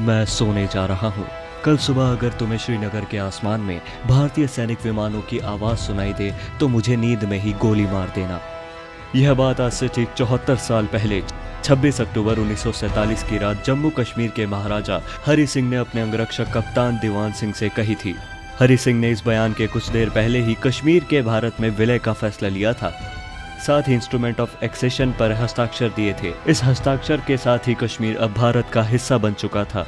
मैं सोने जा रहा हूँ। कल सुबह अगर तुम्हें श्रीनगर के आसमान में भारतीय सैनिक विमानों की आवाज़ सुनाई दे तो मुझे नींद में ही गोली मार देना। यह बात आज से ठीक 74 साल पहले 26 अक्टूबर 1947 की रात जम्मू कश्मीर के महाराजा हरि सिंह ने अपने अंगरक्षक कप्तान दीवान सिंह से कही थी। हरि सिंह ने इस बयान के कुछ देर पहले ही कश्मीर के भारत में विलय का फैसला लिया था। साथ ही इंस्ट्रूमेंट ऑफ एक्सेशन पर हस्ताक्षर दिए थे। इस हस्ताक्षर के साथ ही कश्मीर अब भारत का हिस्सा बन चुका था।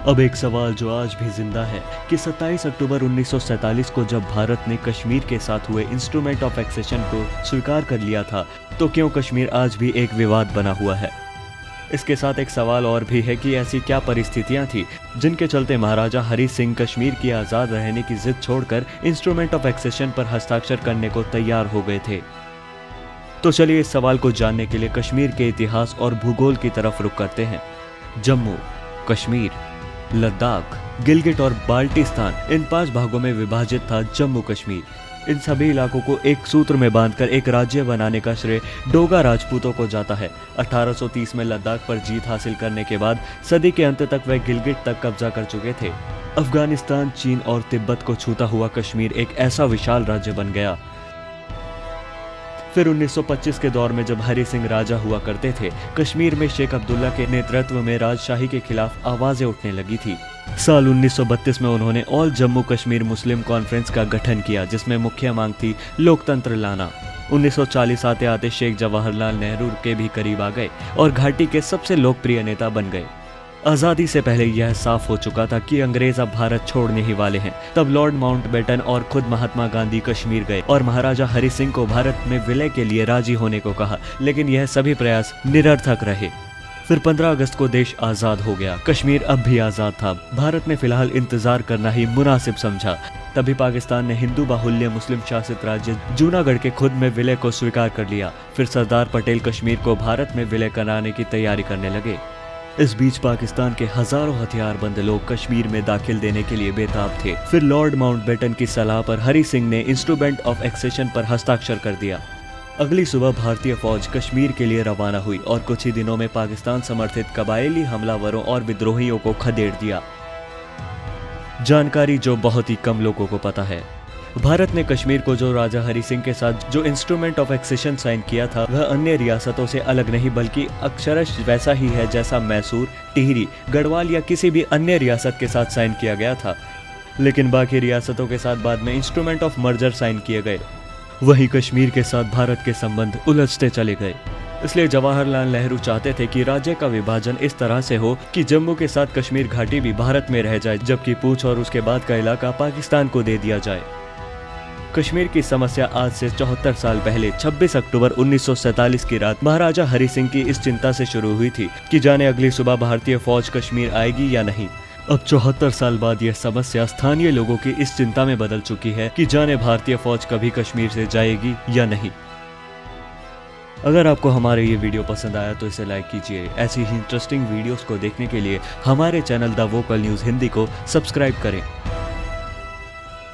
अब एक सवाल जो आज भी जिंदा है कि 27 अक्टूबर 1947 को जब भारत ने कश्मीर के साथ हुए इंस्ट्रूमेंट ऑफ एक्सेशन को स्वीकार कर लिया था तो क्यों कश्मीर आज भी एक विवाद बना हुआ है। इसके साथ एक सवाल और भी है कि ऐसी क्या परिस्थितियां थी जिनके चलते महाराजा हरि सिंह कश्मीर की आज़ाद रहने की जिद छोड़कर इंस्ट्रूमेंट ऑफ एक्सेशन पर हस्ताक्षर करने को तैयार हो गए थे। तो चलिए इस सवाल को जानने के लिए कश्मीर के इतिहास और भूगोल की तरफ रुख करते हैं। जम्मू, कश्मीर, लद्दाख, गिलगिट और बाल्टिस्तान, इन 5 भागों में विभाजित था जम्मू कश्मीर। इन सभी इलाकों को एक सूत्र में बांधकर एक राज्य बनाने का श्रेय डोगा राजपूतों को जाता है। 1830 में लद्दाख पर जीत हासिल करने के बाद सदी के अंत तक वह गिलगिट तक कब्जा कर चुके थे। अफगानिस्तान, चीन और तिब्बत को छूता हुआ कश्मीर एक ऐसा विशाल राज्य बन गया। फिर 1925 के दौर में जब हरि सिंह राजा हुआ करते थे, कश्मीर में शेख अब्दुल्ला के नेतृत्व में राजशाही के खिलाफ आवाजें उठने लगी थी। साल 1932 में उन्होंने ऑल जम्मू कश्मीर मुस्लिम कॉन्फ्रेंस का गठन किया, जिसमें मुख्य मांग थी लोकतंत्र लाना। 1940 आते आते शेख जवाहरलाल नेहरू के भी करीब आ गए और घाटी के सबसे लोकप्रिय नेता बन गए। आज़ादी से पहले यह साफ हो चुका था कि अंग्रेज अब भारत छोड़ने ही वाले हैं। तब लॉर्ड माउंटबेटन और खुद महात्मा गांधी कश्मीर गए और महाराजा हरि सिंह को भारत में विलय के लिए राजी होने को कहा, लेकिन यह सभी प्रयास निरर्थक रहे। फिर 15 अगस्त को देश आज़ाद हो गया। कश्मीर अब भी आज़ाद था। भारत ने फिलहाल इंतजार करना ही मुनासिब समझा। तभी पाकिस्तान ने हिंदू बाहुल्य मुस्लिम शासित राज्य जूनागढ़ के खुद में विलय को स्वीकार कर लिया। फिर सरदार पटेल कश्मीर को भारत में विलय कराने की तैयारी करने लगे। इस बीच पाकिस्तान के हजारों हथियारबंद लोग कश्मीर में दाखिल देने के लिए बेताब थे। फिर लॉर्ड माउंटबेटन की सलाह पर हरि सिंह ने इंस्ट्रूमेंट ऑफ एक्सेशन पर हस्ताक्षर कर दिया। अगली सुबह भारतीय फौज कश्मीर के लिए रवाना हुई और कुछ ही दिनों में पाकिस्तान समर्थित कबायली हमलावरों और विद्रोहियों को खदेड़ दिया। जानकारी जो बहुत ही कम लोगों को पता है, भारत ने कश्मीर को जो राजा हरि सिंह के साथ जो इंस्ट्रूमेंट ऑफ एक्सेशन साइन किया था वह अन्य रियासतों से अलग नहीं बल्कि अक्षरश वैसा ही है जैसा मैसूर, टिहरी, गढ़वाल या किसी भी अन्य रियासत के साथ साइन किया गया था। लेकिन बाकी रियासतों के साथ बाद में इंस्ट्रूमेंट ऑफ मर्जर साइन किए गए। वहीं कश्मीर के साथ भारत के संबंध उलझते चले गए। इसलिए जवाहरलाल नेहरू चाहते थे कि राज्य का विभाजन इस तरह से हो कि जम्मू के साथ कश्मीर घाटी भी भारत में रह जाए, जबकि पूंछ और उसके बाद का इलाका पाकिस्तान को दे दिया जाए। कश्मीर की समस्या आज से 74 साल पहले 26 अक्टूबर 1947 की रात महाराजा हरि सिंह की इस चिंता से शुरू हुई थी कि जाने अगली सुबह भारतीय फौज कश्मीर आएगी या नहीं। अब 74 साल बाद यह समस्या स्थानीय लोगों की इस चिंता में बदल चुकी है कि जाने भारतीय फौज कभी कश्मीर से जाएगी या नहीं। अगर आपको हमारे ये वीडियो पसंद आया तो इसे लाइक कीजिए। ऐसी ही इंटरेस्टिंग वीडियोस को देखने के लिए हमारे channel the vocal news Hindi को सब्सक्राइब करें।